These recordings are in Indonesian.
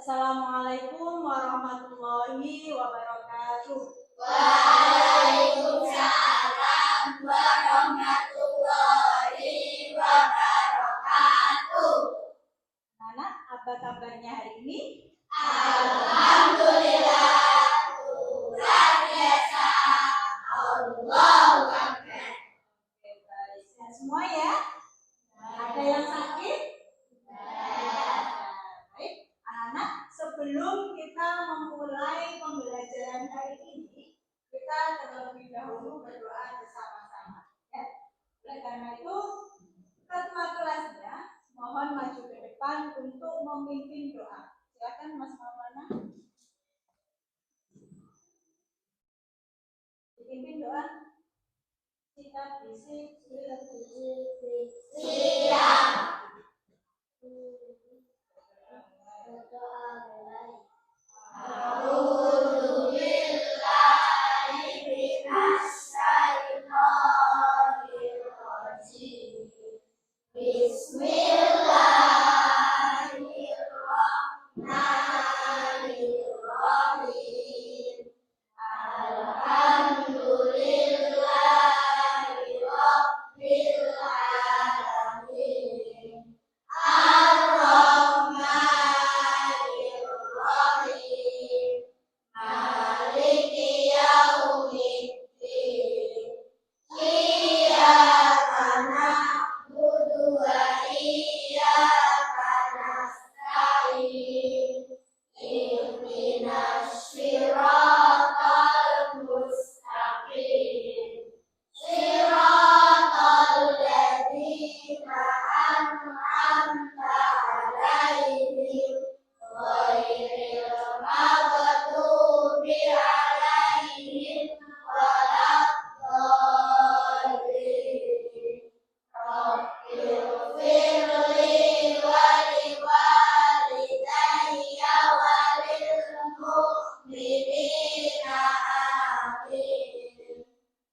Assalamualaikum warahmatullahi wabarakatuh. Waalaikumsalam warahmatullahi wabarakatuh. Anak, apa kabarnya hari ini? Alhamdulillah, luar biasa. Allahu Akbar. Oke, baik. Sehat semua ya? Ada yang sakit? Baik, anak-anak, sebelum kita memulai pembelajaran hari ini, kita terlebih dahulu berdoa bersama-sama. Ya. Oleh karena itu, ketua kelasnya mohon maju ke depan untuk memimpin doa. Silakan Mas Maulana. Dipimpin doa. Kita bisik, Siap. A'udzu billahi minasy syaithanir rajim. Bismillahirrahmanirrahim. Alhamdulillahi rabbil alamin. Ar-Rahmanir-Rahim. Maliki yaumiddin. Iyyaka na'budu wa iyyaka nasta'in. Ihdinas siratal mustaqim. Siratal ladzina an'amta 'alaihim ghairil maghdubi 'alaihim waladdallin. Rabbighfirli wa liwalidayya wa lil mu'minina amin.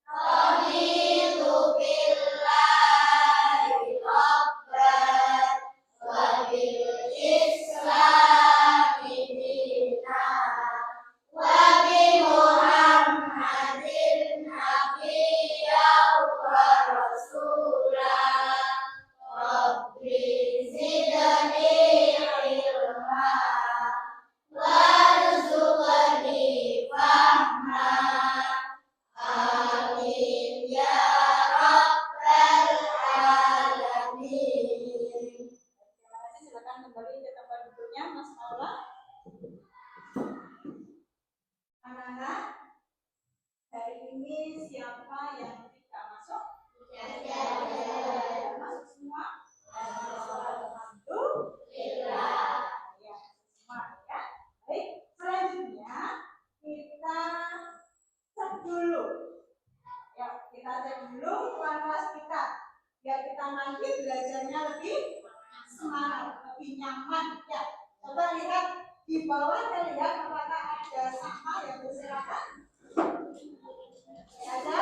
Raditu billahi rabban wa bil islami dinan wa bi Muhammadin nabiyyan wa rasulan. Rabbi zidni ilma warzuqni fahma. Amin ya rabbal alamin. Terima kasih. Silakan kembali ke tempat duduknya, Mas Maula. Anak-anak, hari ini siapa yang tidak masuk? Tidak masuk semua. Alhamdulillah. Ya, semua ya. Baik, selanjutnya kita cek dulu. Ya, kita cek dulu kelas kita. Biar kita nanti belajarnya lebih semangat, lebih nyaman. Ya, coba lihat di bawah, terlihat apakah ada sama yang berserakan? Ada?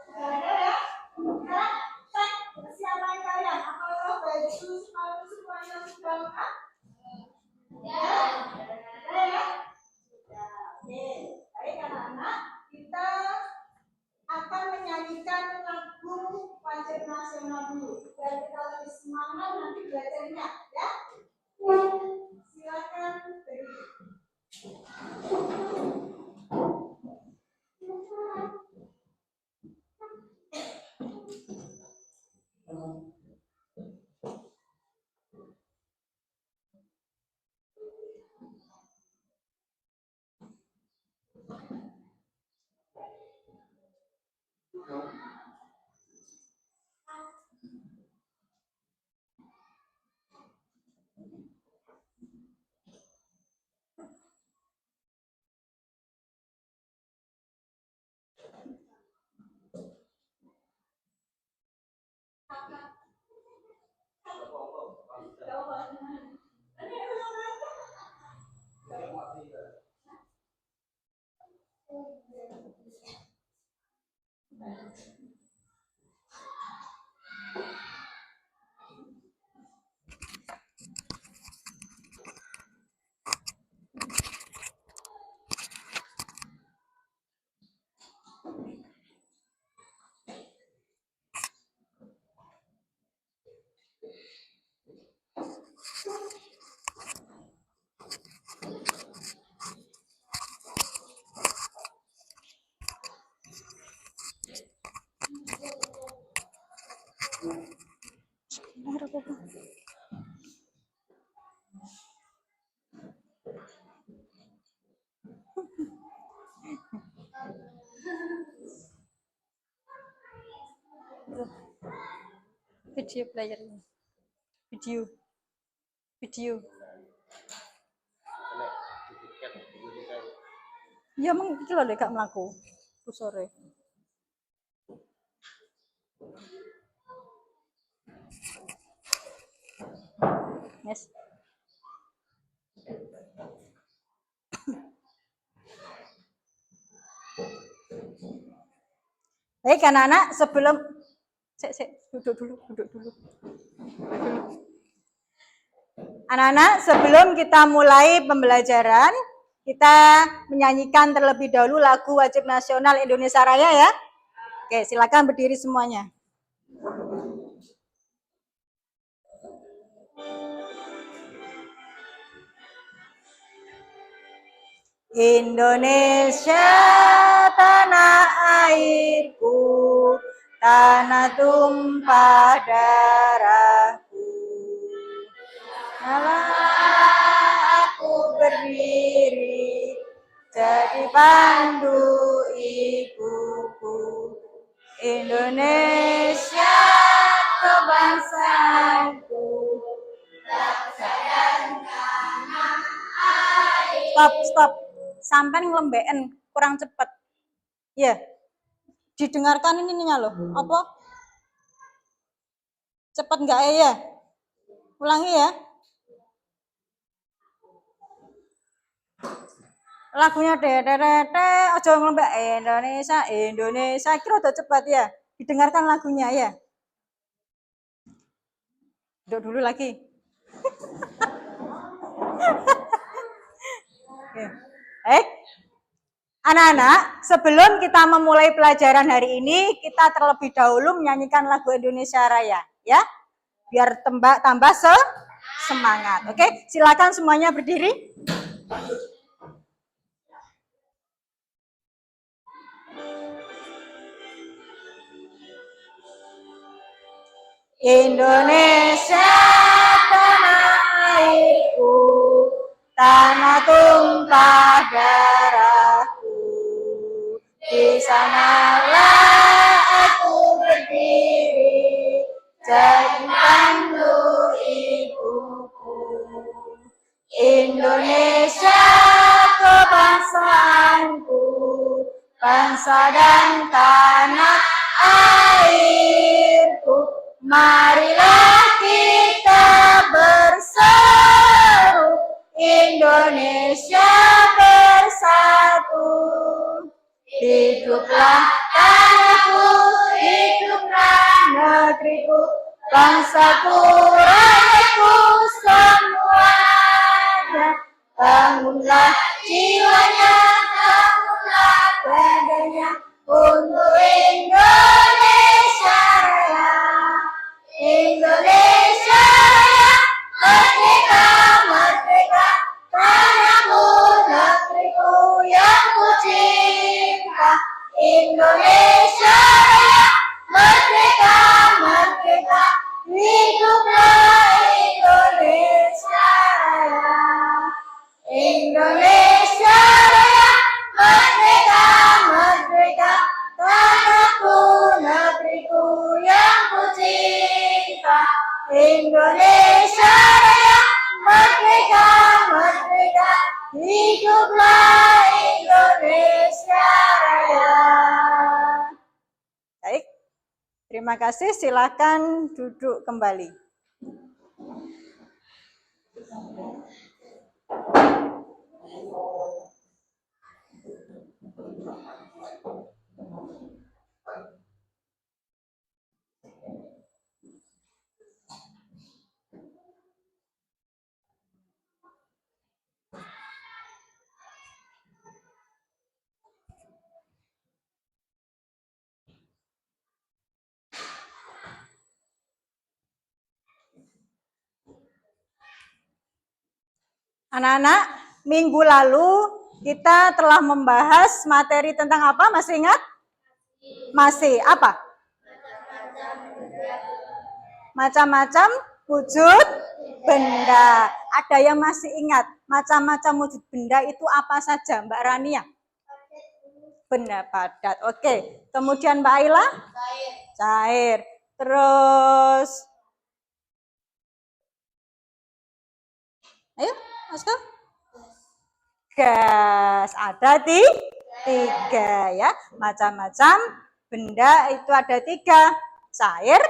Tidak ada ya? Sekarang cek kesiapan kalian. Apakah baju sepatu semuanya sudah lengkap? Ya? Ada ya? Sudah. Oke. Baik anak-anak, kita akan menyanyikan lagu wajib nasional dulu. Biar kita lebih semangat nanti belajarnya. Ya? Silakan berdiri. Video player. Video. Ya emang iki lho gak mlaku. Sore. Yes. Baik anak-anak, sebelum duduk dulu. Anak-anak, sebelum kita mulai pembelajaran, kita menyanyikan terlebih dahulu lagu wajib nasional Indonesia Raya ya. Oke, silakan berdiri semuanya. Indonesia tanah airku, tanah tumpah darahku. Malah aku berdiri jadi pandu ibuku. Indonesia kebangsaanku, bangsa dan tanah air. Stop. Sampai ngelembeken kurang cepat. Ya. Didengarkan ininya loh. Apa? Cepat enggak ya? Ulangi ya. Lagunya dedete ojo ngelembek Indonesia kira udah cepat ya. Didengarkan lagunya ya. Duduk dulu lagi. Anak-anak, sebelum kita memulai pelajaran hari ini, kita terlebih dahulu menyanyikan lagu Indonesia Raya, ya. Biar tambah semangat. Oke, silakan semuanya berdiri. Indonesia tanah airku, tanah tumpah darahku. Di sanalah aku berdiri, jadi pandu ibuku. Indonesia kebangsaanku, bangsa dan tanah airku. Marilah kita berseru, Indonesia bersatu. Hiduplah tanahku, hiduplah negeriku, bangsaku, rakyatku semuanya. Bangunlah jiwanya, bangunlah badannya untuk Indonesia Raya. Indonesia Raya, merdeka, merdeka, tanahku, negeriku yang ku cinta. Indonesia Raya, merdeka, merdeka, hiduplah Indonesia Raya. Indonesia Raya, merdeka, merdeka, tanahku, negeriku yang ku cinta. Indonesia Raya, merdeka, merdeka, hiduplah Indonesia Raya. Baik, terima kasih. Silakan duduk kembali. Anak-anak, minggu lalu kita telah membahas materi tentang apa? Masih ingat? Masih apa? Macam-macam wujud benda. Ada yang masih ingat macam-macam wujud benda itu apa saja, Mbak Rania? Benda padat. Oke. Kemudian Mbak Ayla? Cair. Terus, ayo, masuk. Gas. Ada tiga ya. Macam-macam benda itu ada 3. Cair,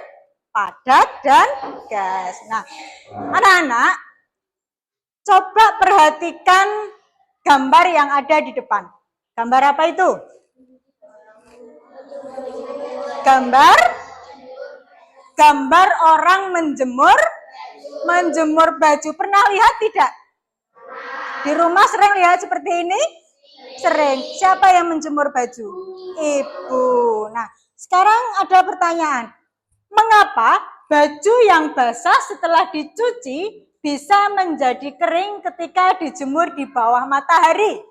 padat, dan gas. Nah, anak-anak, coba perhatikan gambar yang ada di depan. Gambar apa itu? Gambar orang menjemur baju. Pernah lihat tidak? Di rumah sering lihat seperti ini? Sering. Siapa yang menjemur baju? Ibu. Nah, sekarang ada pertanyaan. Mengapa baju yang basah setelah dicuci bisa menjadi kering ketika dijemur di bawah matahari?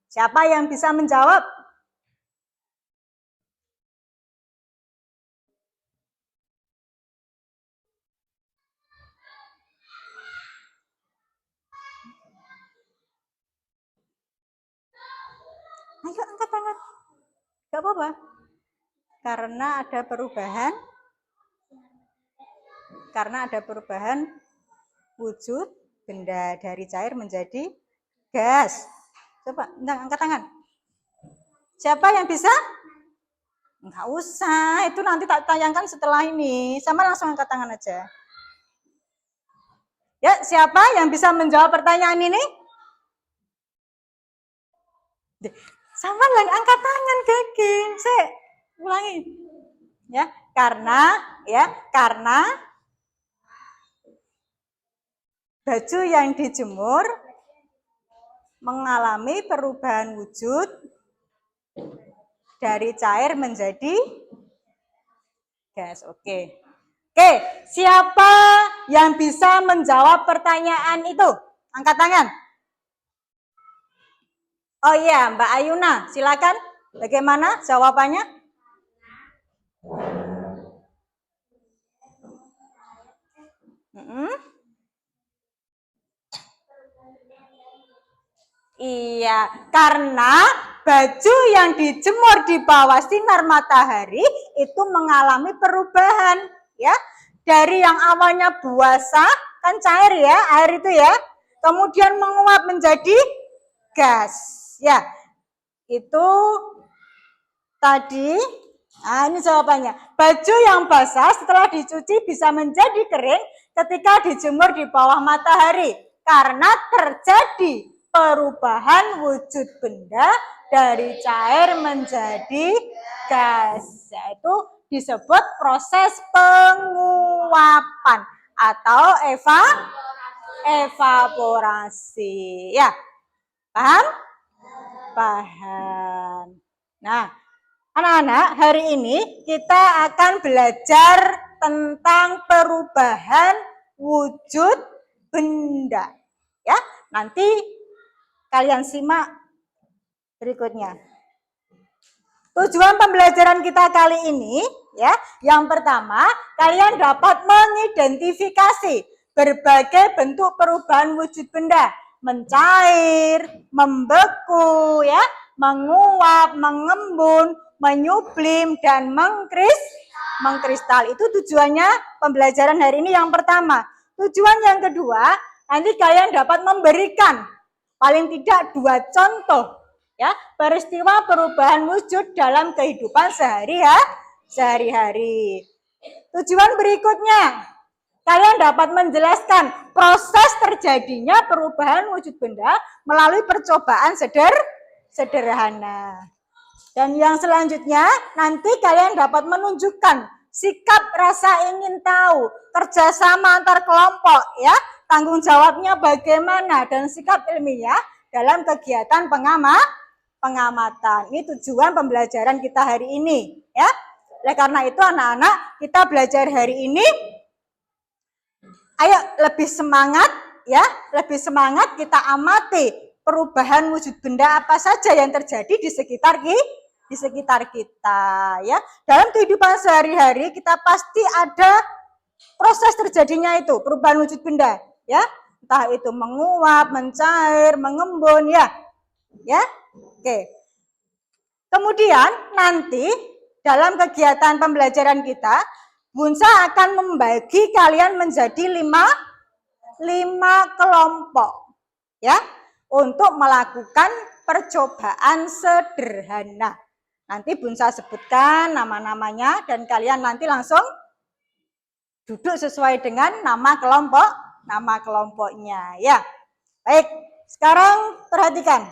Siapa yang bisa menjawab? Ayo angkat tangan. Gak apa-apa. Karena ada perubahan wujud benda dari cair menjadi gas. Coba, angkat tangan. Siapa yang bisa? Enggak usah, itu nanti tak tayangkan setelah ini. Sama langsung angkat tangan aja. Ya, siapa yang bisa menjawab pertanyaan ini? Sama lagi angkat tangan, Gaging. Saya ulangi. Karena baju yang dijemur mengalami perubahan wujud dari cair menjadi gas. Oke, siapa yang bisa menjawab pertanyaan itu? Angkat tangan. Oh iya, Mbak Ayuna, silakan. Bagaimana jawabannya? Iya, karena baju yang dijemur di bawah sinar matahari itu mengalami perubahan, ya. Dari yang awalnya basah, kan cair ya, air itu ya. Kemudian menguap menjadi gas. Ya, itu tadi, nah ini jawabannya. Baju yang basah setelah dicuci bisa menjadi kering ketika dijemur di bawah matahari. Karena terjadi perubahan wujud benda dari cair menjadi gas. Yaitu disebut proses penguapan atau evaporasi. Ya, paham? Paham. Nah, anak-anak, hari ini kita akan belajar tentang perubahan wujud benda. Ya, nanti kalian simak berikutnya. Tujuan pembelajaran kita kali ini, ya, yang pertama, kalian dapat mengidentifikasi berbagai bentuk perubahan wujud benda. Mencair, membeku, ya, menguap, mengembun, menyublim, dan mengkristal. Itu tujuannya pembelajaran hari ini yang pertama. Tujuan yang kedua, nanti kalian dapat memberikan paling tidak 2 contoh, ya, peristiwa perubahan wujud dalam kehidupan sehari-hari. Tujuan berikutnya, kalian dapat menjelaskan proses terjadinya perubahan wujud benda melalui percobaan sederhana. Dan yang selanjutnya, nanti kalian dapat menunjukkan sikap rasa ingin tahu, kerjasama antar kelompok, ya, tanggung jawabnya bagaimana, dan sikap ilmiah dalam kegiatan pengamatan. Ini tujuan pembelajaran kita hari ini, ya. Oleh karena itu anak-anak, kita belajar hari ini, ayo lebih semangat, ya, lebih semangat kita amati perubahan wujud benda apa saja yang terjadi di sekitar kita, ya. Dalam kehidupan sehari-hari kita pasti ada proses terjadinya itu perubahan wujud benda, ya. Entah itu menguap, mencair, mengembun, ya. Ya. Oke. Kemudian nanti dalam kegiatan pembelajaran kita, Bunsa akan membagi kalian menjadi 5 kelompok, ya, untuk melakukan percobaan sederhana. Nanti Bunsa sebutkan nama-namanya dan kalian nanti langsung duduk sesuai dengan nama kelompoknya, ya. Baik, sekarang perhatikan.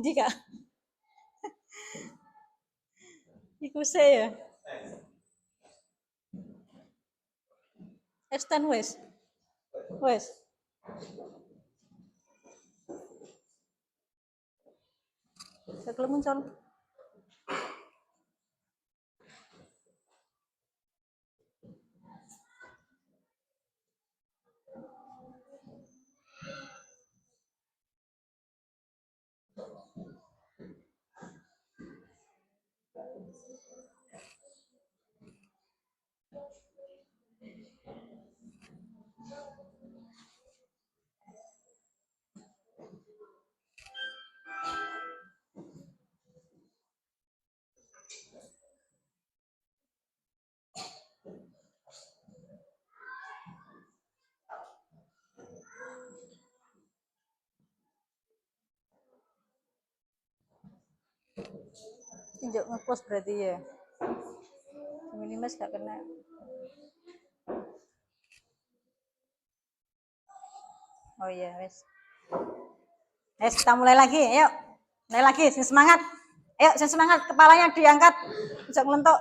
Jika iku saya Estan wes. Sekele muncul. Injak nge-close berarti ya. Ini mas gak kena. Oh iya, wes. Kita mulai lagi, ayo. Mulai lagi, sing semangat. Ayo, sing semangat, kepalanya diangkat. Injak ngelentuk.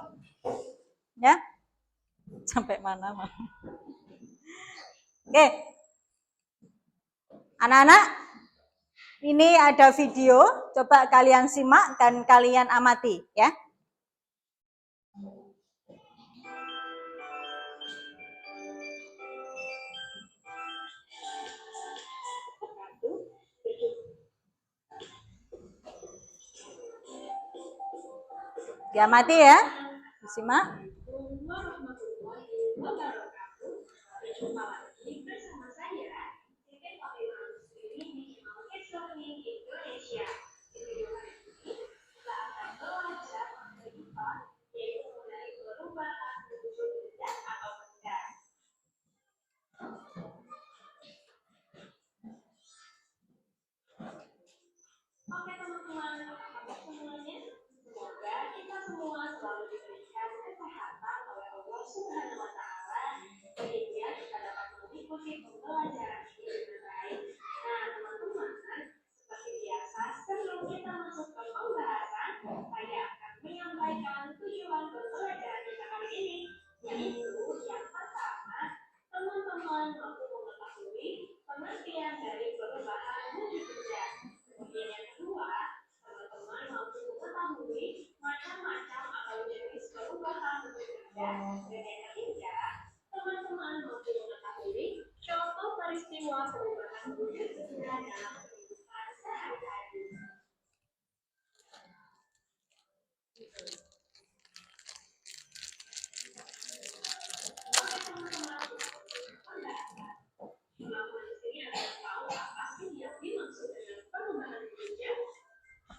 Ya. Sampai mana, Mam? Oke. Anak-anak, ini ada video, coba kalian simak dan kalian amati, ya. Diamati ya, disimak. Oke teman-teman, apa kabar semuanya? Semoga kita semua selalu diberikan kesehatan oleh Allah Subhanahu wa Ta'ala sehingga kita dapat mengikuti pembelajaran ini dengan baik. Nah, teman-teman, seperti biasa, sebelum kita masuk ke pembahasan, saya akan menyampaikan tujuan pembelajaran kita kali ini, yaitu yang pertama, teman-teman mampu mengetahui pengertian dari perubahan wujud benda. Kemudian yang kedua, teman-teman mampu mengetahui macam-macam atau jenis perubahan wujud benda. Dan yang ketiga, teman-teman mampu mengetahui contoh peristiwa perubahan wujud benda dalam kehidupan sehari-hari.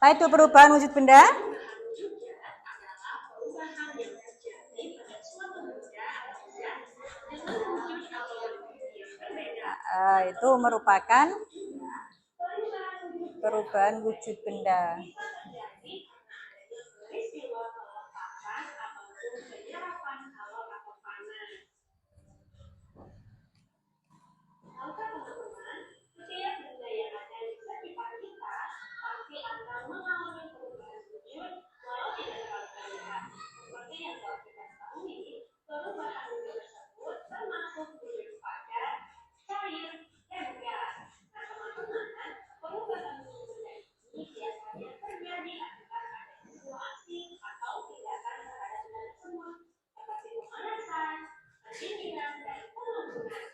Apa itu perubahan wujud benda? Itu merupakan perubahan wujud benda. Perubahan wujud tersebut termasuk wujud padat, cair, dan gas. Nah, teman-teman, perubahan wujud benda ini biasanya terjadi akibat adanya situasi atau tindakan terhadap benda tersebut, seperti pemanasan, pendinginan, dan pengembunan.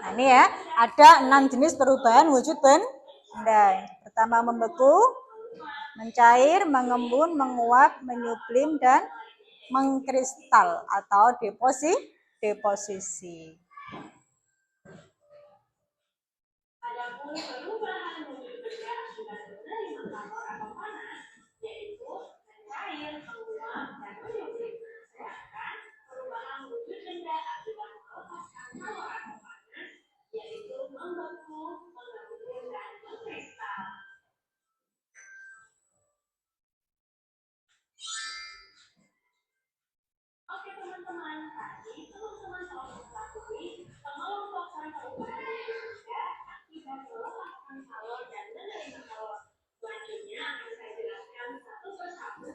Nah, ini ya, ada 6 jenis perubahan wujud benda. Pertama membeku, mencair, mengembun, menguap, menyublim, dan mengkristal atau deposisi. Adapun perubahan wujud benda akibat menerima kalor atau panas, yaitu mencair, menguap, dan menyublim. Sedangkan perubahan wujud benda akibat melepaskan kalor atau panas, yaitu membeku, mengembun, dan mengkristal. Oke teman-teman, tadi teman-teman telah mengetahui pengelompokan perubahan wujud benda akibat melepaskan kalor dan menerima kalor. Selanjutnya akan saya jelaskan satu persatu.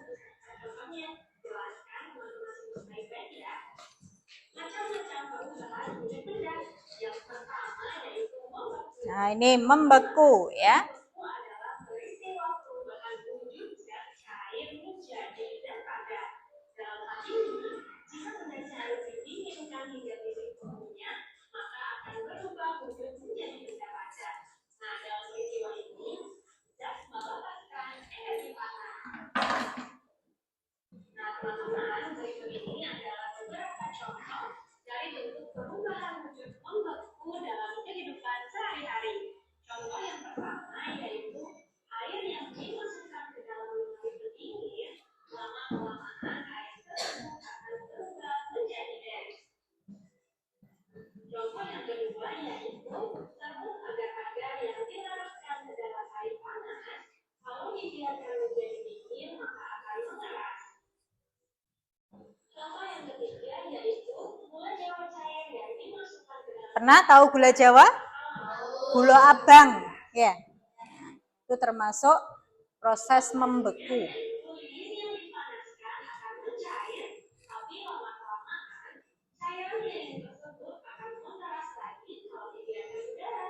Contohnya, jelaskan teman-teman simak baik-baik ya. Macam-macam perubahan wujud benda. Yang pertama yaitu membeku. Nah, ini membeku ya. Membeku adalah peristiwa perubahan wujud zat cair menjadi zat padat. Dalam hal ini, jika benda cair didinginkan hingga titik bekunya, maka akan berubah wujud menjadi benda padat. Nah, dalam peristiwa ini, zat melepaskan energi panas. Nah, teman-teman, berikut ini adalah beberapa contoh dari bentuk perubahan wujud membeku dalam kehidupan sehari-hari. Contoh yang pertama yaitu air yang dimasukkan ke dalam lemari pendingin, lama-kelamaan air tersebut akan berubah menjadi es. Contoh yang kedua yaitu serbuk agar-agar yang dilarutkan ke dalam air panas, kalau dibiarkan menjadi dingin maka akan mengeras. Contoh yang ketiga yaitu gula jawa cair yang dimasukkan ke dalam. Pernah tahu gula Jawa? Gula abang, ya. Itu termasuk proses membeku. Lilin yang dipanaskan akan mencair, tapi lama-kelamaan cairan lilin tersebut akan mengeras lagi kalau dibiarkan udara.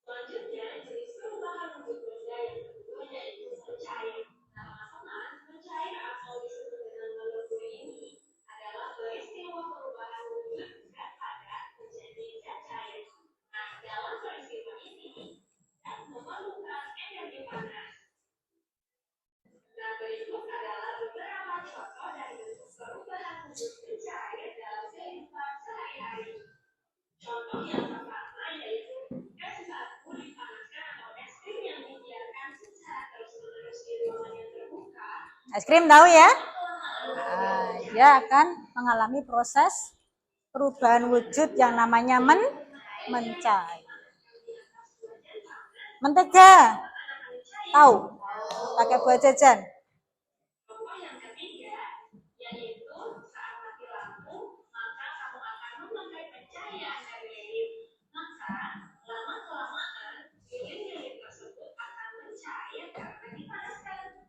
Selanjutnya, jenis perubahan wujud benda yang kedua yaitu mencair. Nah, teman-teman, mencair atau disebut dengan membeku ini adalah peristiwa perubahan wujud zat padat menjadi zat cair. Nah, dalam peristiwa ini, zat memerlukan energi panas. Nah, berikut adalah beberapa contoh dari bentuk perubahan wujud mencair dalam kehidupan sehari-hari. Contoh yang pertama yaitu es batu dipanaskan atau es krim yang dibiarkan secara terus-menerus di ruangan yang terbuka. Es krim tahu ya? Dia akan mengalami proses perubahan wujud yang namanya mencair. Mentega tahu? Pakai buat jajan. Contoh yang ketiga yaitu saat mati lampu, maka kamu akan memakai pencahayaan dari lilin. Maka lama-kelamaan lilin-lilin tersebut akan mencair karena dipanaskan.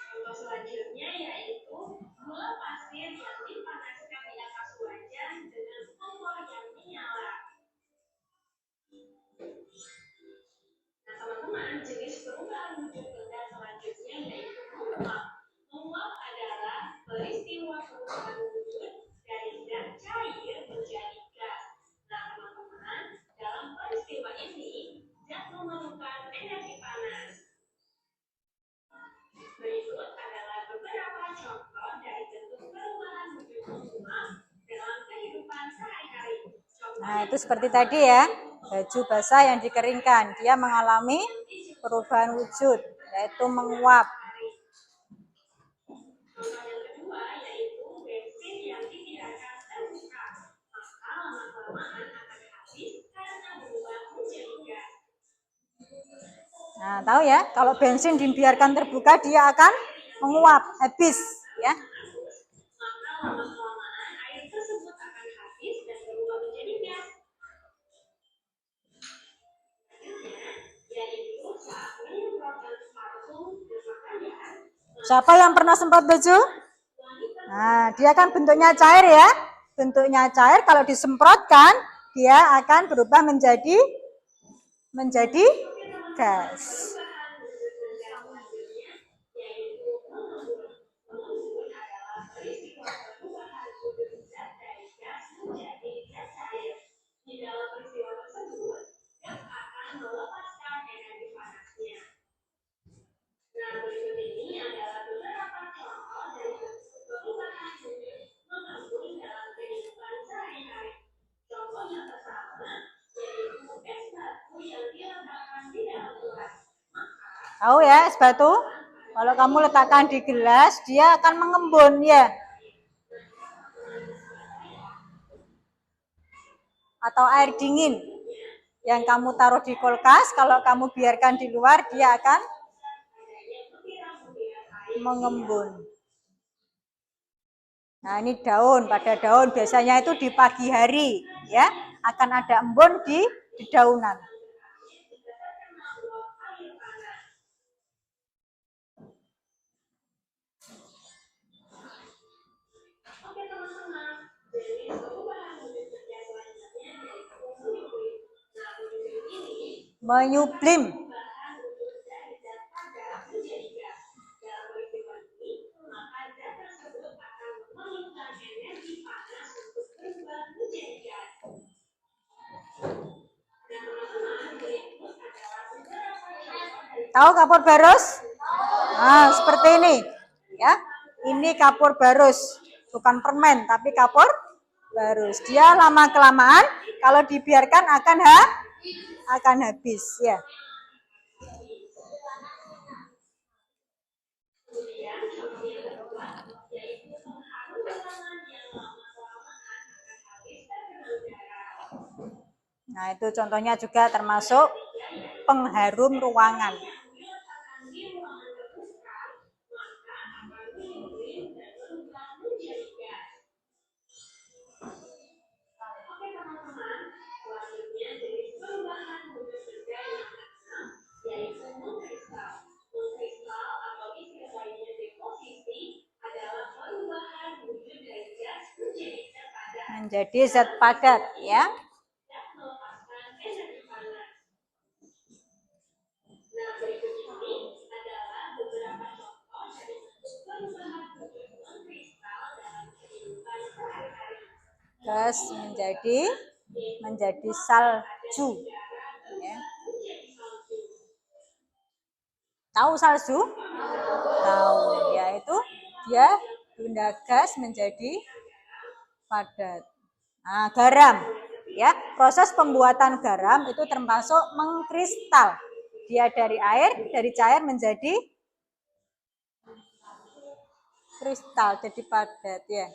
Contoh selanjutnya yaitu gula pasir yang dipanaskan di atas wajan dengan kompor yang menyala. Nah, teman-teman, jenis perubahan wujud benda selanjutnya yaitu menguap. Menguap adalah peristiwa perubahan wujud dari zat cair menjadi gas. Nah, teman-teman, dalam peristiwa ini, zat memerlukan energi panas. Berikut adalah beberapa contoh dari bentuk perubahan wujud menguap dalam kehidupan sehari-hari. Nah, itu seperti tadi ya, baju basah yang dikeringkan, dia mengalami perubahan wujud, yaitu menguap. Contoh yang kedua yaitu bensin yang dibiarkan terbuka, maka lama-kelamaan akan habis karena berubah menjadi gas. Nah, tahu ya, kalau bensin dibiarkan terbuka dia akan menguap, habis ya. Maka lama-kelamaan air tersebut akan habis dan berubah menjadi gas. Yaitu saat menyemprotkan parfum ke pakaian. Siapa yang pernah semprot baju? Nah, dia kan bentuknya cair ya. Bentuknya cair, kalau disemprotkan, dia akan berubah menjadi gas. Tahu ya es batu? Kalau kamu letakkan di gelas, dia akan mengembun ya. Atau air dingin yang kamu taruh di kulkas, kalau kamu biarkan di luar, dia akan mengembun. Nah, ini daun, pada daun biasanya itu di pagi hari ya, akan ada embun di daunan. Menyublim. Tahu kapur barus? Nah, seperti ini. Ya. Ini kapur barus, bukan permen tapi kapur barus. Dia lama-kelamaan kalau dibiarkan akan habis ya. Nah, itu contohnya juga termasuk pengharum ruangan. Menjadi zat padat ya. Gas menjadi salju ya. Tahu salju? Tahu, yaitu dia pindah gas menjadi padat. Nah, garam ya, proses pembuatan garam itu termasuk mengkristal. Dia dari cair menjadi kristal, jadi padat ya.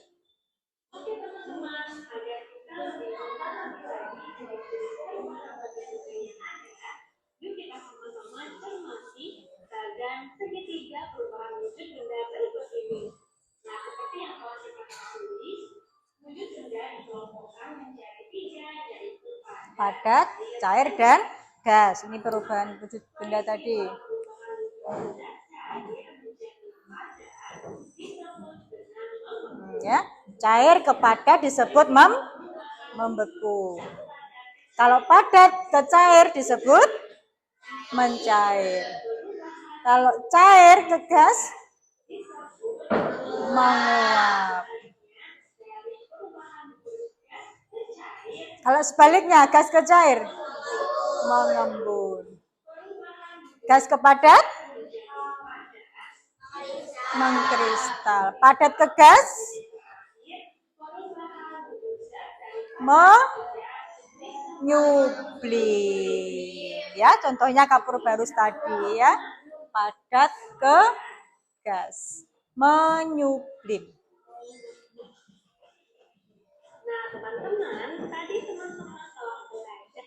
Dan segitiga perubahan wujud benda berikut ini. Nah, seperti yang telah kita ketahui, wujud benda dikelompokkan menjadi 3, yaitu padat, cair, dan gas. Ini perubahan wujud benda tadi. Ya, cair ke padat disebut membeku. Kalau padat ke cair disebut mencair. Kalau cair ke gas menguap. Kalau sebaliknya gas ke cair mengembun. Gas ke padat mengkristal. Padat ke gas menyublim. Ya, contohnya kapur barus tadi ya. Padat ke gas menyublim. Nah, teman-teman, tadi teman-teman telah belajar.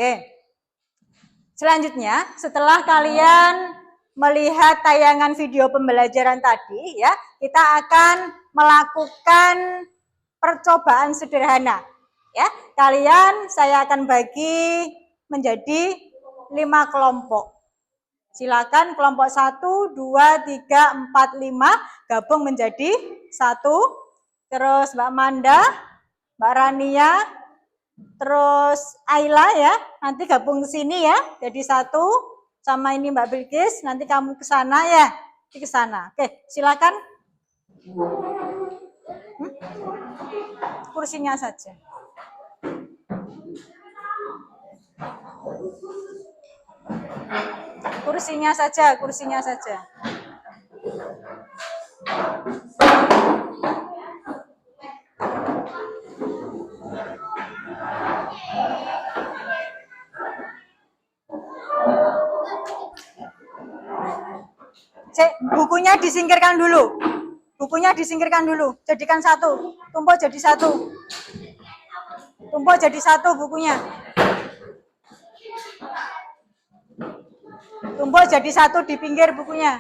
Oke. Selanjutnya, setelah kalian melihat tayangan video pembelajaran tadi, ya, kita akan melakukan percobaan sederhana. Ya, saya akan bagi menjadi 5 kelompok. Silakan kelompok 1, 2, 3, 4, 5 gabung menjadi 1. Terus Mbak Manda, Mbak Rania, terus Ayla ya, nanti gabung ke sini ya, jadi 1. Sama ini Mbak Bilkis, nanti kamu ke sana ya, ke sana. Oke, silakan. Kursinya saja. Kursinya saja. Bukunya disingkirkan dulu. Jadikan 1. Tumpuk jadi 1. Bukunya. Tumpuk jadi 1 di pinggir bukunya.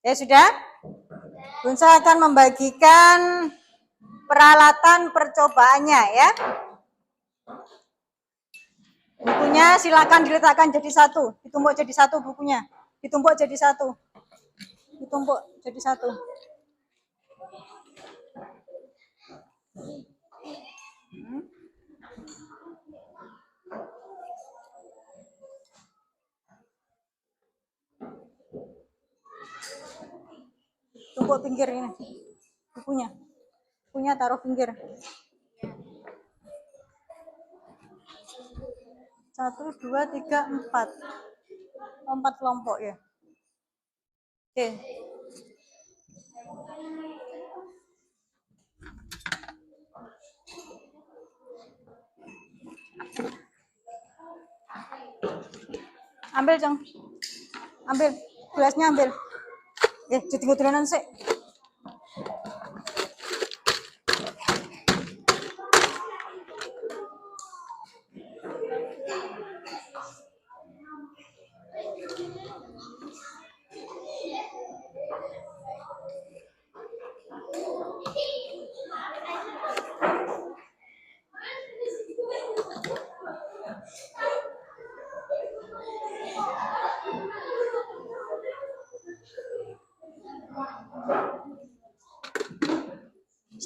Ya sudah? Bunsa akan membagikan peralatan percobaannya ya. Bukunya silakan diletakkan jadi 1, ditumpuk jadi 1 bukunya. Ditumpuk jadi 1. Tumpuk pinggir ini. Bukunya taruh pinggir. 1, 2, 3, 4. 4 kelompok ya. Oke. Ambil, Jeng. Ambil. Gelasnya ambil. Jadi dolanan sik.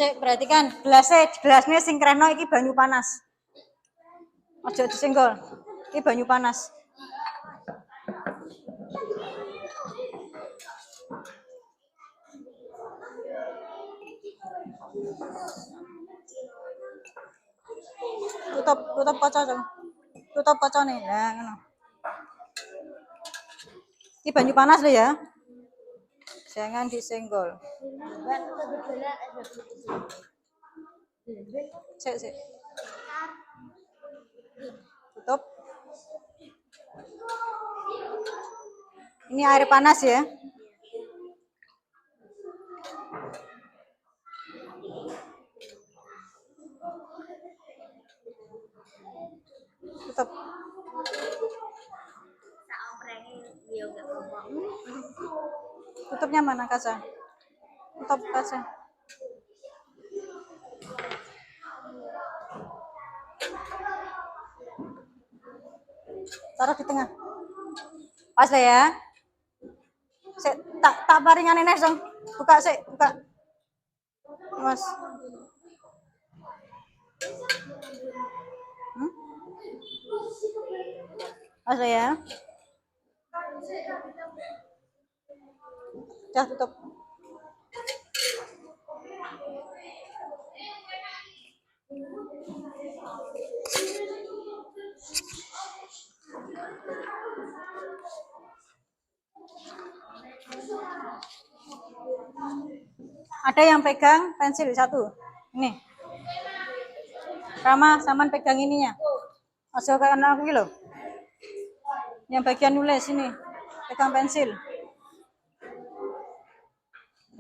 Perhatikan gelasnya sing kreno iki banyu panas. Aja disenggol. Iki banyu panas. Tutup kaca, Jeng. Tutup kacane. Nah, ngono. Iki banyu panas lho ya. Jangan disenggol. Sik. Tutup. Ini air panas ya. Tutup. Tutupnya mana kaca? Tutup kaca. Taruh di tengah. Pas lah ya. Tak paringan ini, Jeng. Buka. Mas. Pas lah ya. Udah tutup. Ada yang pegang pensil satu. Ini. Rama, saman pegang ininya. Masuk ke anak aku loh. Yang bagian nulis ini. Pegang pensil.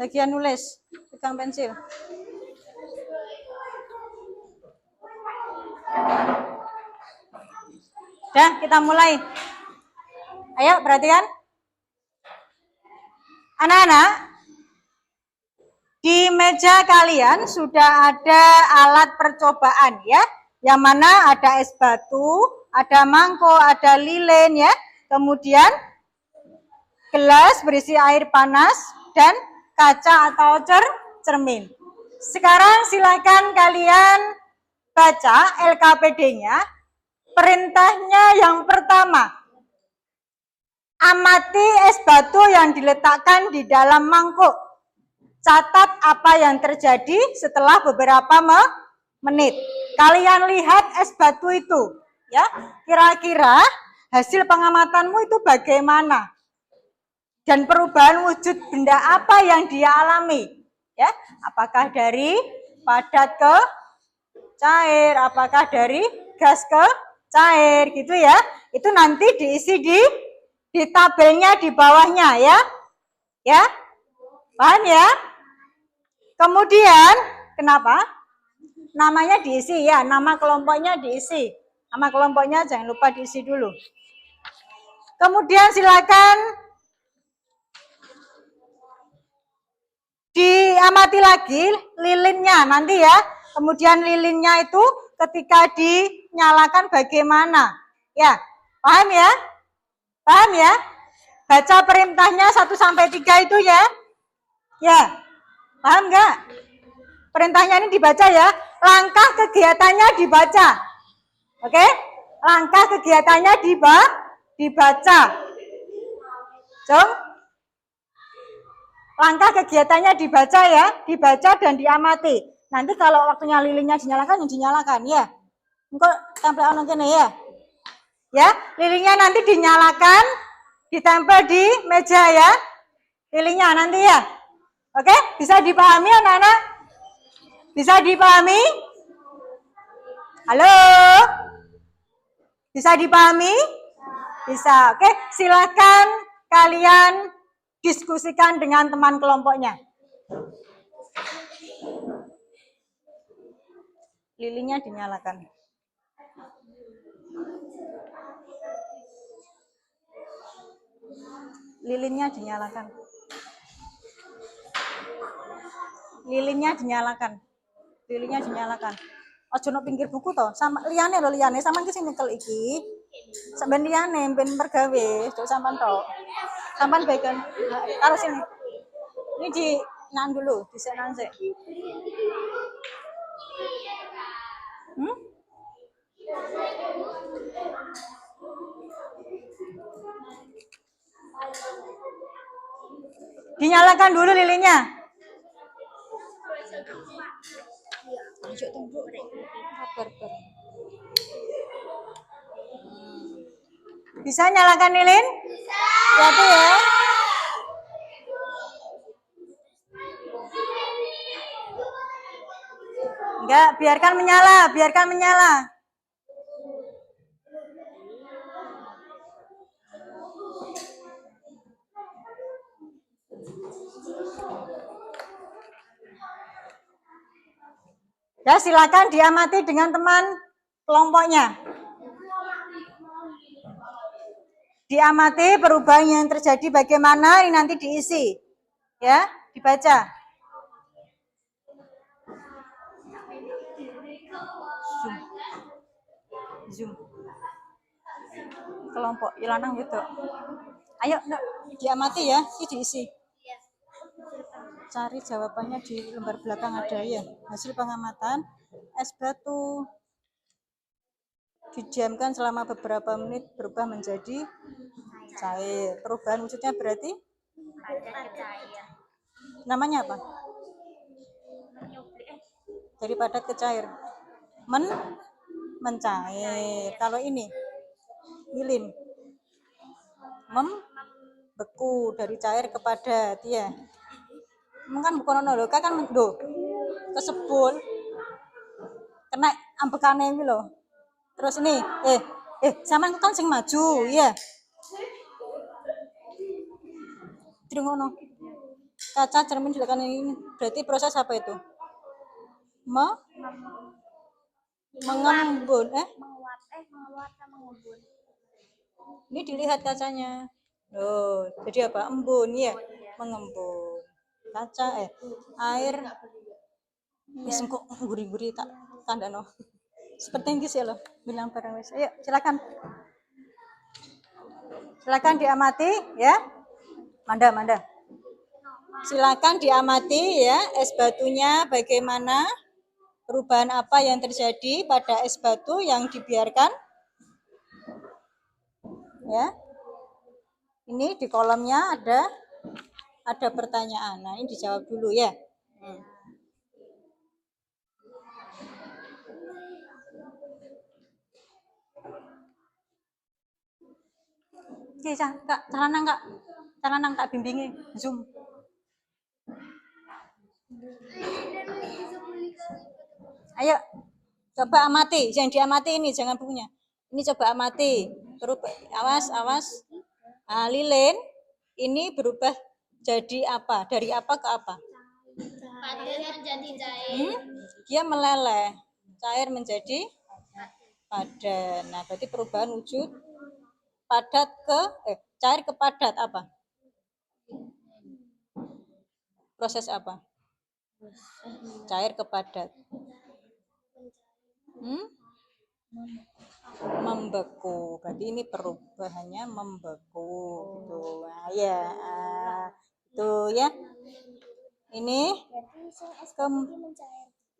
Bagian nulis, pegang pensil. Dan kita mulai. Ayo, perhatikan. Anak-anak, di meja kalian sudah ada alat percobaan ya. Yang mana ada es batu, ada mangkok, ada lilin ya. Kemudian gelas berisi air panas dan kaca atau cermin. Sekarang silakan kalian baca LKPD-nya. Perintahnya yang pertama, amati es batu yang diletakkan di dalam mangkuk. Catat apa yang terjadi setelah beberapa menit. Kalian lihat es batu itu, ya. Kira-kira hasil pengamatanmu itu bagaimana? Dan perubahan wujud benda apa yang dia alami? Ya, apakah dari padat ke cair, apakah dari gas ke cair gitu ya. Itu nanti diisi di tabelnya di bawahnya ya. Ya. Paham ya? Kemudian kenapa? Namanya diisi ya, nama kelompoknya diisi. Nama kelompoknya jangan lupa diisi dulu. Kemudian silakan diamati lagi lilinnya nanti ya. Kemudian lilinnya itu ketika dinyalakan bagaimana? Ya, paham ya? Paham ya? Baca perintahnya 1 sampai 3 itu ya. Ya. Paham enggak? Perintahnya ini dibaca ya. Langkah kegiatannya dibaca. Oke? Langkah kegiatannya dibaca. Jom. Langkah kegiatannya dibaca ya, dibaca dan diamati. Nanti kalau waktunya lilinnya dinyalakan, dinyalakan ya. Engko tempel ono kene ya. Ya, lilinnya nanti dinyalakan, ditempel di meja ya. Lilinnya nanti ya. Oke, bisa dipahami anak-anak? Bisa dipahami? Halo? Bisa dipahami? Bisa. Oke, silakan kalian diskusikan dengan teman kelompoknya. Lilinnya dinyalakan. Lilinnya dinyalakan. Lilinnya dinyalakan. Lilinnya dinyalakan. Ojo no pinggir buku toh, sama liyane lho liyane, sampean ki sing nyekel iki. Sampean liyane ben mergawe, cuk sampean tok. Sampean bagian taruh sini. Ini di nan dulu, disenan sik. Dinyalakan dulu lilinnya. Bisa nyalakan lilin? Bisa. Satu ya. Enggak, biarkan menyala, biarkan menyala. Ya, silakan diamati dengan teman kelompoknya. Diamati perubahan yang terjadi bagaimana, ini nanti diisi. Ya, dibaca. Zoom. Kelompok ilanang gitu. Ayo, diamati ya, ini diisi. Cari jawabannya di lembar belakang ada ya. Hasil pengamatan es batu didiamkan selama beberapa menit berubah menjadi cair. Perubahan wujudnya berarti padat ke cair. Namanya apa? Dari padat ke cair. Mencair. Kalau ini lilin. Membeku dari cair ke padat, ya. Kan bukan ono lho, kan lho. Kesebul. Kena ambekane iki lho. Terus ini, sampean kan sing maju, ya. Terus ngono. Kaca cermin silakan ini. Berarti proses apa itu? Mengembun, Menguap atau mengembun. Ini dilihat kacanya. Oh, jadi apa? Embun, ya. Mengembun. Kaca, air. Wis kok guri-guri tak kandano. Seperti ini sih loh, bilang bareng wis. Ayo, silakan. Silakan diamati, ya. Manda. Silakan diamati ya, es batunya bagaimana, perubahan apa yang terjadi pada es batu yang dibiarkan. Ya. Ini di kolomnya ada pertanyaan. Nah, ini dijawab dulu ya. Oke, Kak, calanang tak bimbingi Zoom. Ayo, coba amati, jangan diamati ini, jangan bukunya. Ini coba amati, berubah, awas. Nah, lilin ini berubah jadi apa? Dari apa ke apa? Padat menjadi cair. Dia meleleh, cair menjadi padat. Nah, berarti perubahan wujud padat ke cair ke padat apa? Proses apa? Cair ke padat. Membeku. Berarti ini perubahannya membeku gitu. Nah, ya. Itu ya. Ini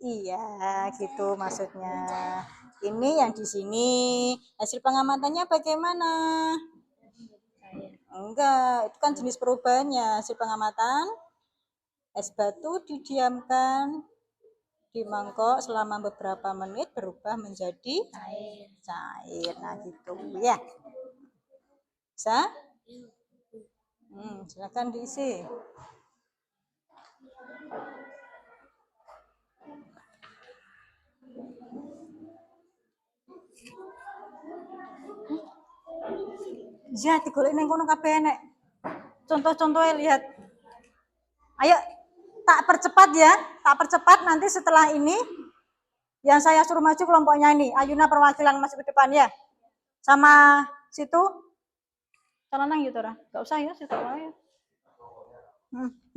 iya, gitu maksudnya. Ini yang di sini hasil pengamatannya bagaimana? Enggak, itu kan jenis perubahannya. Hasil pengamatan es batu didiamkan di mangkok selama beberapa menit berubah menjadi cair. Nah, gitu ya. Bisa? Silakan diisi. Ya, digolek ning kono kabeh enek. Contoh-contohnya lihat. Ayo, tak percepat nanti setelah ini yang saya suruh maju kelompoknya ini. Ayuna perwakilan masuk ke depan ya. Sama situ. Calanang gitu ora. Enggak usah ya, situ aja.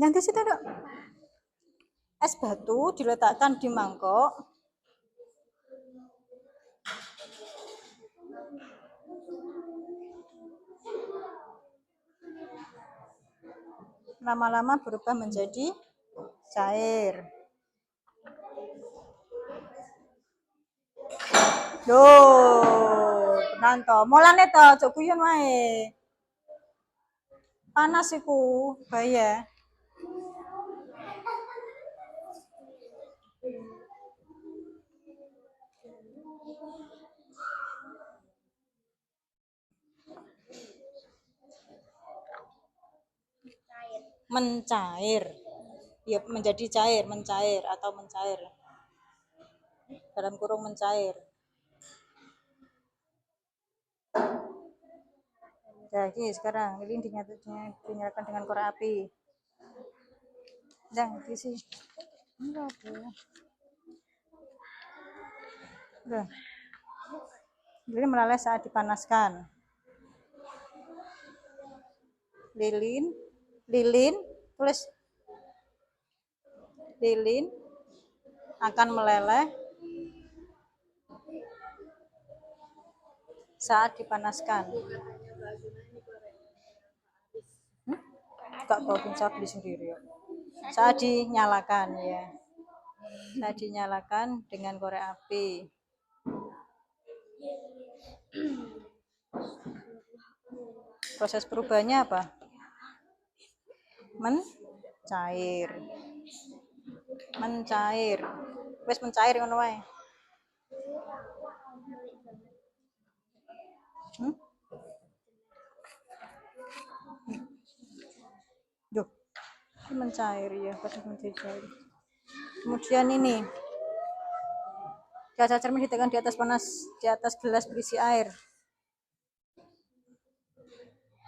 Nanti situ dok. Es batu diletakkan di mangkok. Lama-lama berubah menjadi cair. Loh, tenan to. Mulane to, aja guyon wae. Panas iku, bahaya. Mencair. Ya, menjadi cair, mencair atau mencair. Dalam kurung mencair. Jadi sekarang ini dinyalakan dengan korek api. Jangan diisi. Enggak ada. Udah. Ini meleleh saat dipanaskan. Lilin, tulis. Lilin akan meleleh saat dipanaskan. Enggak tahu, bisa beli sendiri ya. Saat dinyalakan ya. Saat dinyalakan dengan korek api. Proses perubahannya apa? mencair. Mencair. Wes mencair ngono wae. Duh, ini mencair ya, pada mencair. Kemudian ini, kaca cermin ditekan di atas panas, di atas gelas berisi air.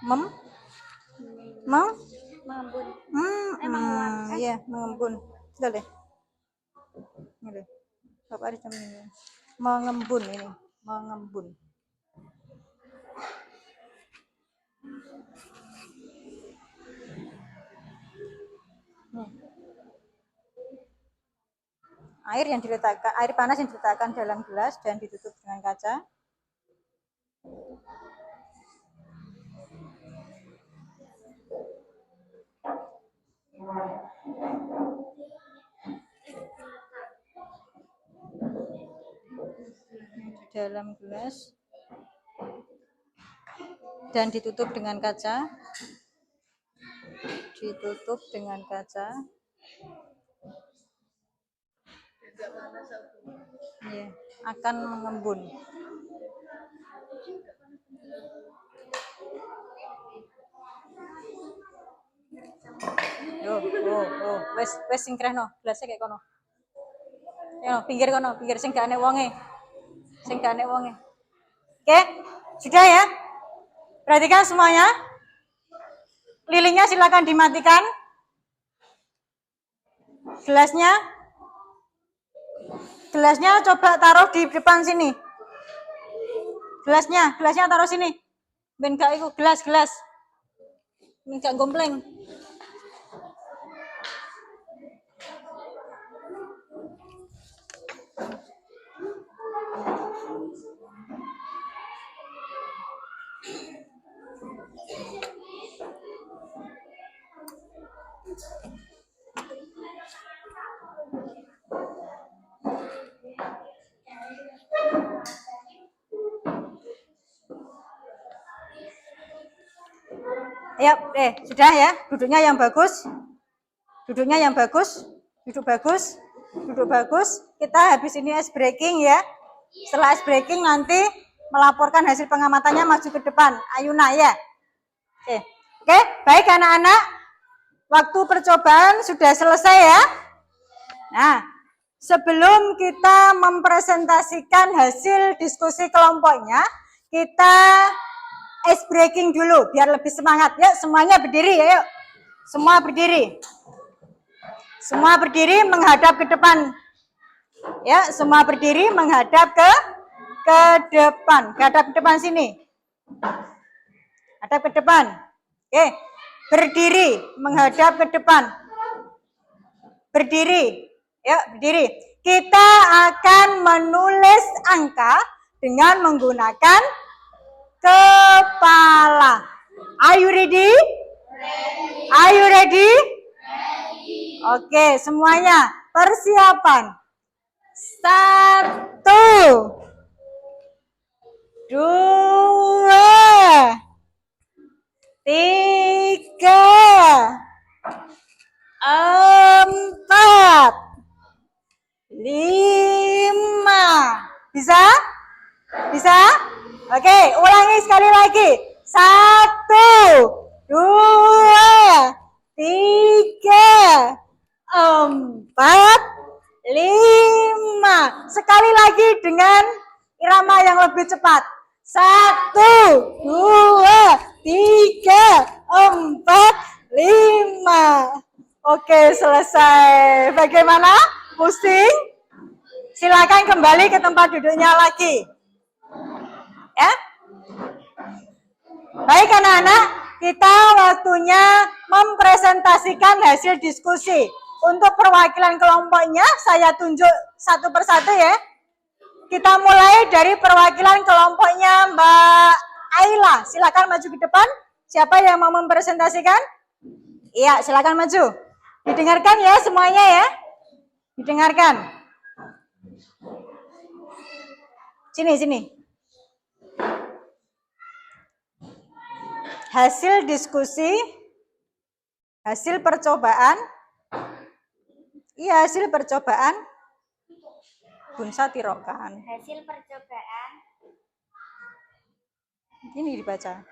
Mengembun. Iya, mengembun. Sudah deh. Ini deh. Bapak ada ini. Mengembun ini, mengembun. Air panas yang diletakkan dalam gelas dan ditutup dengan kaca. Di dalam gelas dan ditutup dengan kaca. Ditutup dengan kaca. Ya, akan mengembun. Wes singkrehno, gelasnya kayak kono. Ya, pinggir kono, pinggir sing gak enek wonge. Sing gak enek wonge. Oke, sudah ya? Perhatikan semuanya. Lilinnya silakan dimatikan. Gelasnya coba taruh di depan sini. Gelasnya taruh sini. Ben gak iku gelas. Ben gak gompleng. Sudah ya, duduknya yang bagus. Duduk bagus. Kita habis ini ice breaking ya. Setelah ice breaking nanti melaporkan hasil pengamatannya maju ke depan. Ayuna ya. Oke, baik anak-anak. Waktu percobaan sudah selesai ya. Nah, sebelum kita mempresentasikan hasil diskusi kelompoknya, kita ice breaking dulu biar lebih semangat. Ya, semuanya berdiri ya, yuk. Semua berdiri menghadap ke depan. Ya, semua berdiri menghadap ke depan. Hadap ke depan sini. Hadap ke depan. Oke. Berdiri menghadap ke depan. Berdiri. Ya, berdiri. Kita akan menulis angka dengan menggunakan kepala. Are you ready? Are you ready? Oke, semuanya persiapan. 1, 2, 3, 4, 5. Bisa? Oke, ulangi sekali lagi. 1, 2, 3, 4, 5. Sekali lagi dengan irama yang lebih cepat. 1, 2, 3, 4, 5. Oke, selesai. Bagaimana? Pusing? Silakan kembali ke tempat duduknya lagi. Ya? Baik anak-anak, kita waktunya mempresentasikan hasil diskusi. Untuk perwakilan kelompoknya, saya tunjuk satu persatu ya. Kita mulai dari perwakilan kelompoknya Mbak Ayla. Silakan maju ke depan. Siapa yang mau mempresentasikan? Iya, silakan maju. Didengarkan ya semuanya ya. Didengarkan. Sini. Hasil diskusi Hasil percobaan. Iya, hasil percobaan. Bunsa tirokan. Hasil percobaan. Ini dibaca.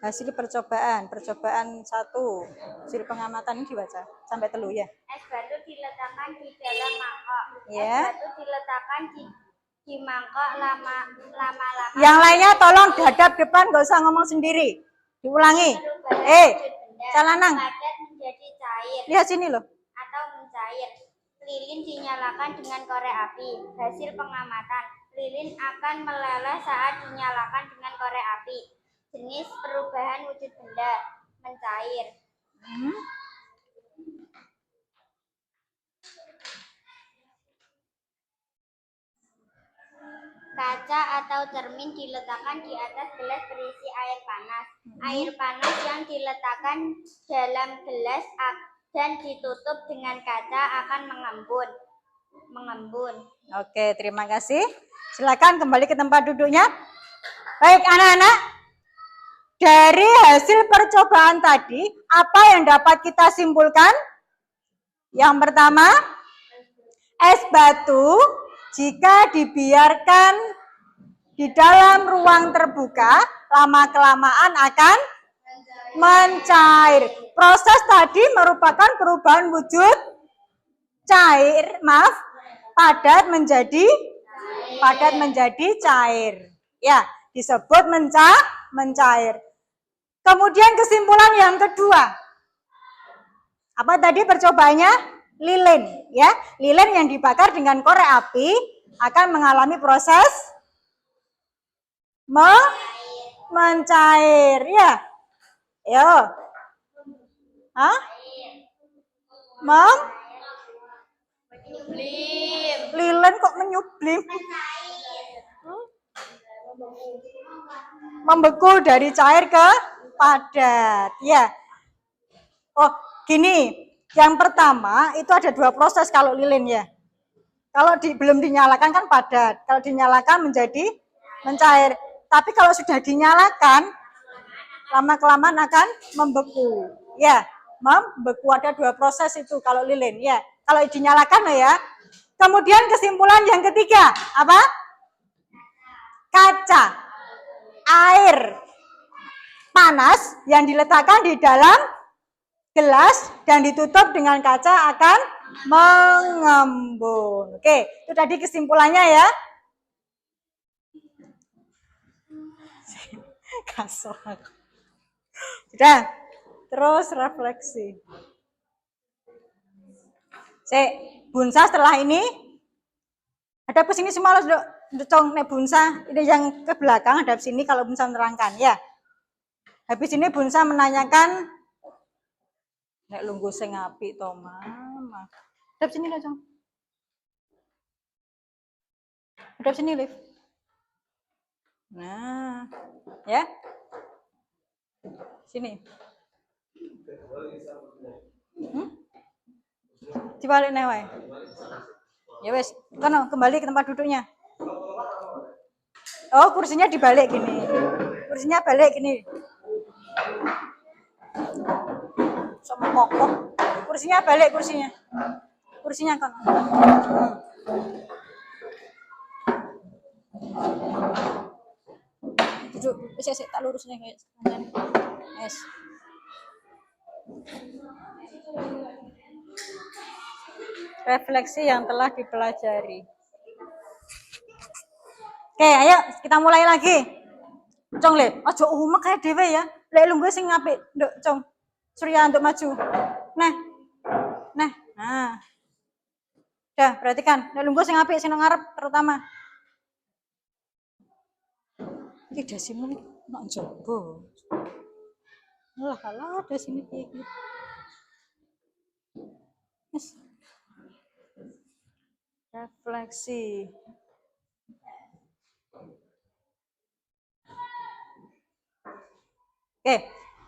Hasil percobaan 1. Hasil pengamatan ini dibaca sampai telu ya. Es batu diletakkan di dalam mangkok. Ya. Es batu diletakkan di mangkok lama-lama. Yang lainnya tolong dihadap depan, nggak usah ngomong sendiri. Diulangi. Calanang. Padat menjadi cair Lihat sini loh. atau mencair. Lilin dinyalakan dengan korek api. Hasil pengamatan. Lilin akan meleleh saat dinyalakan dengan korek api. Jenis perubahan wujud benda mencair. Kaca atau cermin diletakkan di atas gelas berisi air panas. Air panas yang diletakkan dalam gelas dan ditutup dengan kaca akan mengembun. Oke, terima kasih. Silakan kembali ke tempat duduknya. Baik, anak-anak. Dari hasil percobaan tadi, apa yang dapat kita simpulkan? Yang pertama, es batu jika dibiarkan di dalam ruang terbuka, lama-kelamaan akan mencair. Proses tadi merupakan perubahan wujud padat menjadi cair. Ya, disebut mencair. Kemudian kesimpulan yang kedua. Apa tadi percobaannya? Lilin, ya. Lilin yang dibakar dengan korek api akan mengalami proses mencair, ya. Yo. Hah? Lilin kok menyublim? Membeku dari cair ke padat, ya. Oh, gini. Yang pertama itu ada 2 proses kalau lilin ya. Kalau belum dinyalakan kan padat, kalau dinyalakan menjadi mencair. Tapi kalau sudah dinyalakan, lama-kelamaan akan membeku. Ya, membeku ada 2 proses itu kalau lilin ya. Kalau dinyalakan ya. Kemudian kesimpulan yang ketiga, apa? Kaca. Air panas yang diletakkan di dalam gelas dan ditutup dengan kaca akan mengembun. Oke, itu tadi kesimpulannya ya. Kasar. Sudah. Terus refleksi. Bunsa setelah ini hadap ke sini semua harus cong nek Bunsa ini yang ke belakang hadap sini kalau Bunsa menerangkan ya. Habis ini Bunsa menanyakan nek lungguh sing apik to, Mama. Hadap sini lah, Cong. Hadap sini, Liv. Nah, ya. Sini. Dibalik nih, wae. Ya wes, kono kembali ke tempat duduknya. Oh, kursinya dibalik gini. Kursinya balik gini. Sama kokoh. Kursinya balik kursinya. Kursinya kono. Duduk, wis tak lurus nih kayak sekarang. Yes. Refleksi yang telah dipelajari. Oke, ayo kita mulai lagi. Cong le, aja umek kayak dhewe ya. Lek lungguh sing apik, nduk Cong. Surya untuk maju. Nah. Udah, perhatikan. Lek lungguh sing apik sing ngarep terutama. Iki dasimu nak jogo. Lah, ada sini iki. Yes. Refleksi. Oke,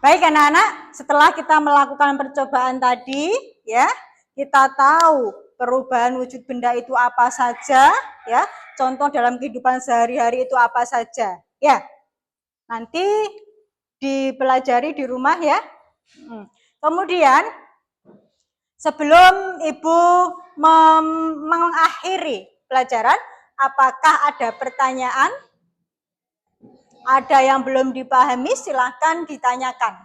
baik anak-anak, setelah kita melakukan percobaan tadi, ya, kita tahu perubahan wujud benda itu apa saja, ya. Contoh dalam kehidupan sehari-hari itu apa saja, ya. Nanti dipelajari di rumah ya. Kemudian sebelum Ibu mengakhiri pelajaran, apakah ada pertanyaan? Ada yang belum dipahami, silahkan ditanyakan.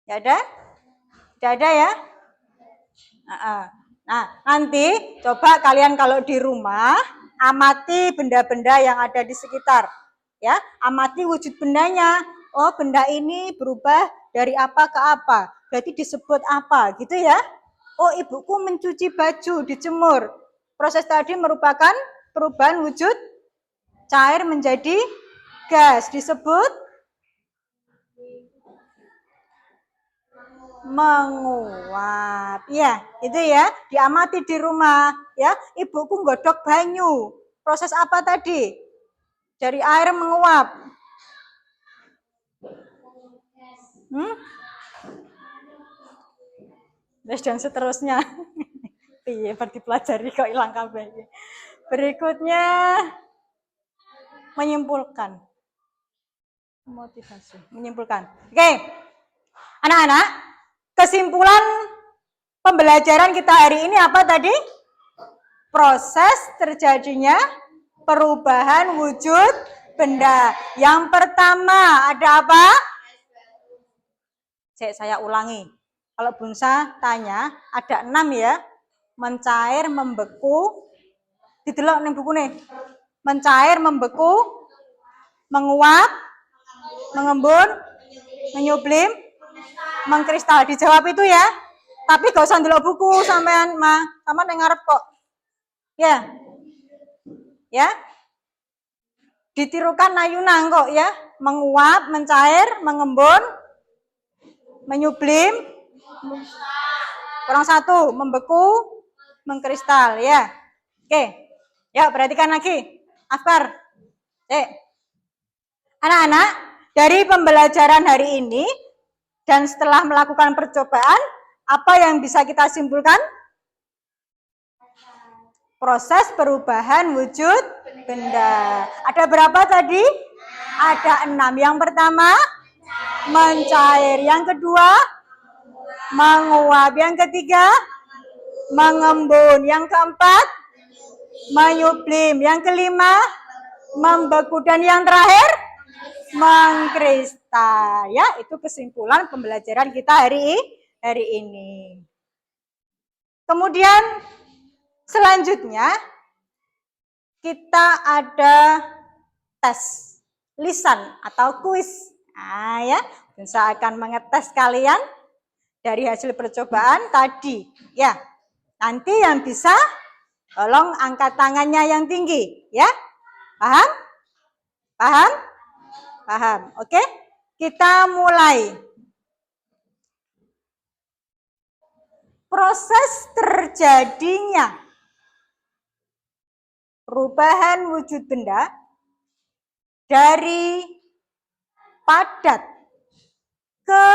Tidak ada? Tidak ada ya? Nah, nanti coba kalian kalau di rumah amati benda-benda yang ada di sekitar. Ya, amati wujud bendanya. Oh, benda ini berubah dari apa ke apa. Berarti disebut apa, gitu ya? Oh, ibuku mencuci baju, dijemur. Proses tadi merupakan perubahan wujud cair menjadi gas, disebut menguap. Ya, itu ya, diamati di rumah ya. Ibuku nggodok banyu. Proses apa tadi? Dari air menguap. Dan seterusnya. Iya, dipelajari kok hilang kabeh. Berikutnya menyimpulkan. Motivasi, menyimpulkan. Oke. Anak-anak, kesimpulan pembelajaran kita hari ini apa tadi? Proses terjadinya perubahan wujud benda. Yang pertama ada apa? Saya ulangi. Kalau Bunsa tanya, ada 6 ya. Mencair, membeku. Didelok ning buku nih. Mencair, membeku, menguap, mengembun, menyublim, mengkristal. Dijawab itu ya. Tapi gak usah ndelok buku sampean mah. Sama ning ngarep kok. Ya. Ya. Ditirukan ayunan kok ya. Menguap, mencair, mengembun, menyublim, kurang 1, membeku, mengkristal ya. Oke. Ya, perhatikan lagi. Afkar. Anak-anak, dari pembelajaran hari ini dan setelah melakukan percobaan, apa yang bisa kita simpulkan? Proses perubahan wujud benda. Ada berapa tadi? Ada 6. Yang pertama, mencair. Yang kedua, menguap. Yang ketiga, mengembun. Yang keempat, menyublim. Yang kelima, membeku. Dan yang terakhir, mengkristal. Ya, itu kesimpulan pembelajaran kita hari ini. Kemudian selanjutnya kita ada tes lisan atau kuis. Nah, ya, saya akan mengetes kalian dari hasil percobaan tadi. Ya, nanti yang bisa tolong angkat tangannya yang tinggi. Ya, paham? Paham? Paham. Oke, kita mulai. Proses terjadinya perubahan wujud benda dari padat ke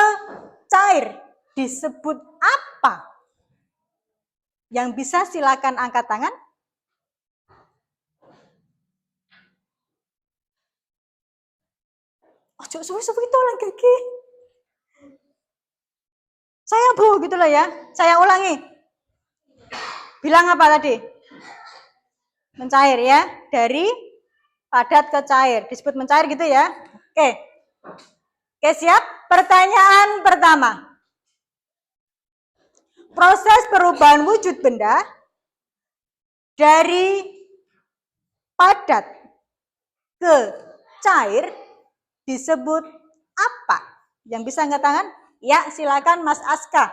cair disebut apa? Yang bisa silakan angkat tangan. Ojo suwe-suwe itu lagi. Saya Bu, gitu loh ya. Saya ulangi. Bilang apa tadi? Mencair ya. Dari padat ke cair. Disebut mencair gitu ya. Oke. Oke, siap? Pertanyaan pertama. Proses perubahan wujud benda dari padat ke cair disebut apa? Yang bisa angkat tangan? Ya, silakan Mas Aska.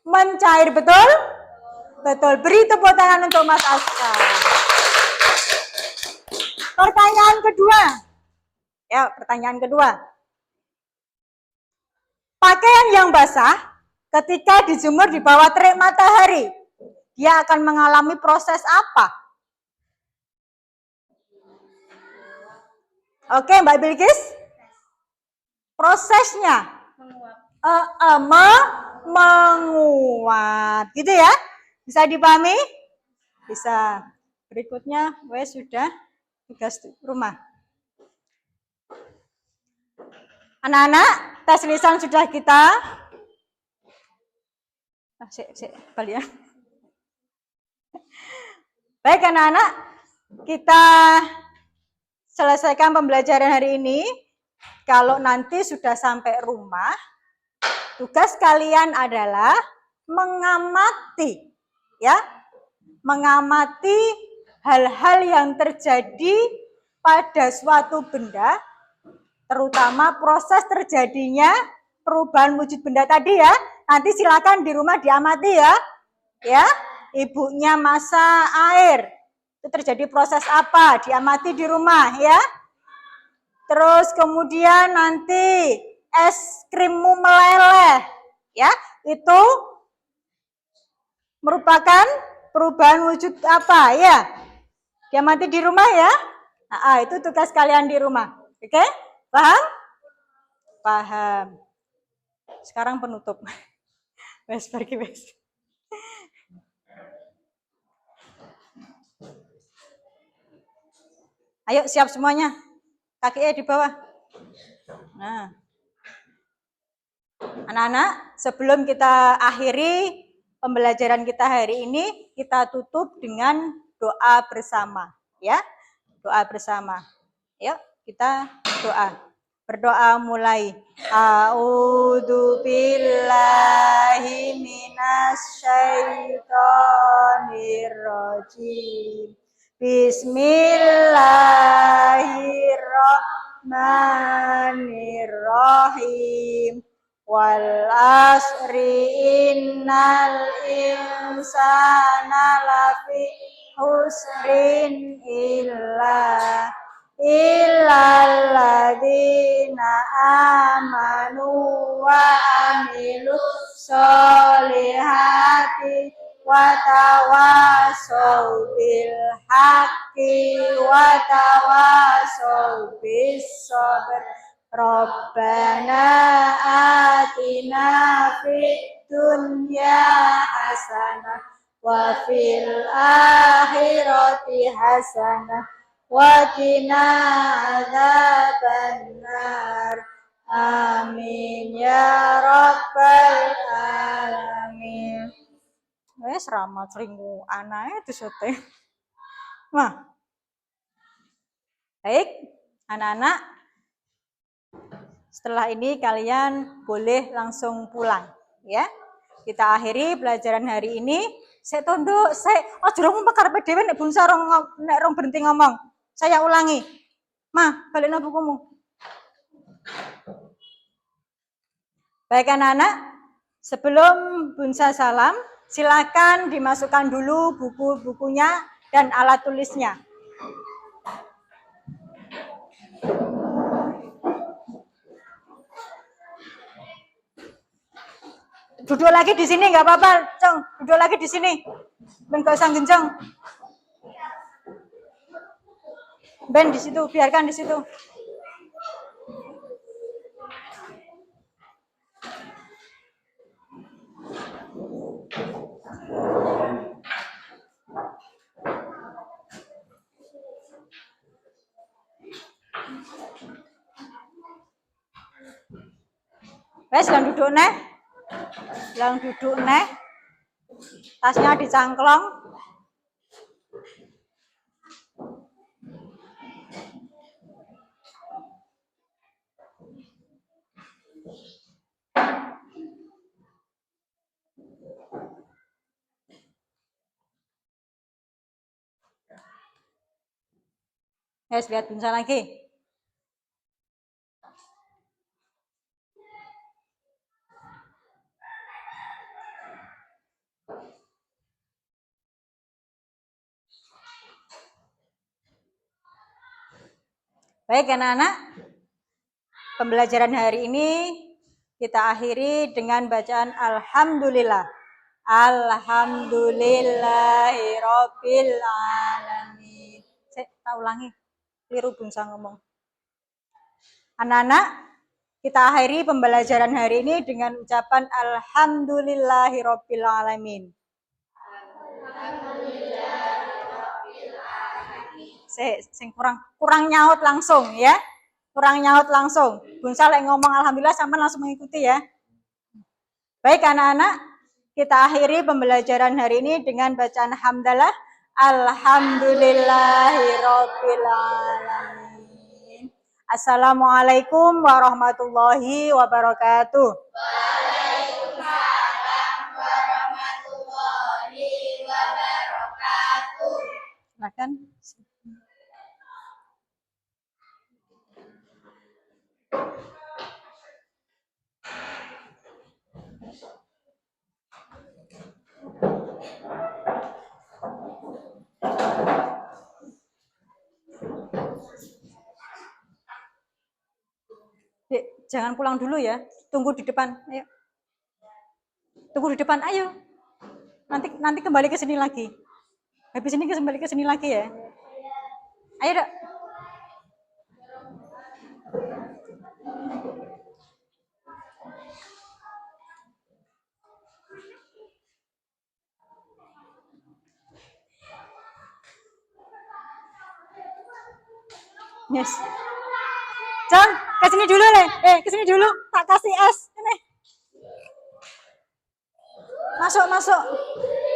Mencair, betul? Betul. Beri tepuk tangan untuk Mas Aska. Pertanyaan kedua. Ya, pertanyaan kedua. Pakaian yang basah ketika dijemur di bawah terik matahari, dia akan mengalami proses apa? Oke, Mbak Bilkis. Prosesnya menguap, gitu ya? Bisa dipahami? Bisa. Berikutnya, sudah tugas rumah. Anak-anak, tes lisan sudah kita kalian. Baik anak-anak, kita selesaikan pembelajaran hari ini. Kalau nanti sudah sampai rumah, tugas kalian adalah mengamati, ya, mengamati hal-hal yang terjadi pada suatu benda, terutama proses terjadinya perubahan wujud benda tadi ya. Nanti silakan di rumah diamati ya. Ya, ibunya masak air. Itu terjadi proses apa? Diamati di rumah ya. Terus kemudian nanti es krimmu meleleh. Ya, itu merupakan perubahan wujud apa ya? Diamati di rumah ya. Nah, itu tugas kalian di rumah. Oke? Paham? Paham. Sekarang penutup. Wes pergi wes. Ayo siap semuanya. Kakinya di bawah. Nah. Anak-anak, sebelum kita akhiri pembelajaran kita hari ini, kita tutup dengan doa bersama, ya. Doa bersama. Yuk, kita doa. Berdoa mulai. A'udzu billahi minasyaitonir rajim. Bismillahirrahmanirrahim. Wal asri innal insana lafi husrin illalladzina amanu wa amilus solihati wa tawasau bil haqqi wa tawasau bis sabr. Rabbana atina fid dunya hasanah wa fil akhirati hasanah wa qina adzabannar. Amin ya rabbal alamin. Wes ramat ringu anake disote. Wah. Baik, anak-anak. Setelah ini kalian boleh langsung pulang, ya. Kita akhiri pelajaran hari ini. Saya tunduk, oh jurung karepe dhewe nek bangsa nek rong berhenti ngomong. Saya ulangi. Mah, balik nang bukumu. Baik anak-anak, sebelum Bunsa salam, silakan dimasukkan dulu buku-bukunya dan alat tulisnya. Duduk lagi di sini nggak apa-apa, Cong. Duduk lagi di sini. Ben gak usah genceng. Ben di situ, biarkan di situ. Wes, lang duduk neh. Lang duduk neh. Tasnya dicangklong. Wes, lihat Bunsa lagi. Baik anak-anak, pembelajaran hari ini kita akhiri dengan bacaan Alhamdulillah. Alhamdulillahirabbil alamin. Saya ulangi, keliru Bunsa ngomong. Anak-anak, kita akhiri pembelajaran hari ini dengan ucapan Alhamdulillahirabbil alamin. Sing kurang nyaut langsung ya. kurang nyaut langsung. Bun Saleh ngomong alhamdulillah sampean langsung mengikuti ya. Baik anak-anak, kita akhiri pembelajaran hari ini dengan bacaan hamdalah. Alhamdulillahirabbil alamin. Assalamualaikum warahmatullahi wabarakatuh. Waalaikumsalam warahmatullahi wabarakatuh. Silakan. Dek, jangan pulang dulu ya. Tunggu di depan. Ayo. Tunggu di depan, ayo. Nanti kembali ke sini lagi. Habis ini kembali ke sini lagi ya. Ayo, Dok. Yes. John, ke sini dulu nih. Ke sini dulu. Tak kasih es. Ini. Masuk.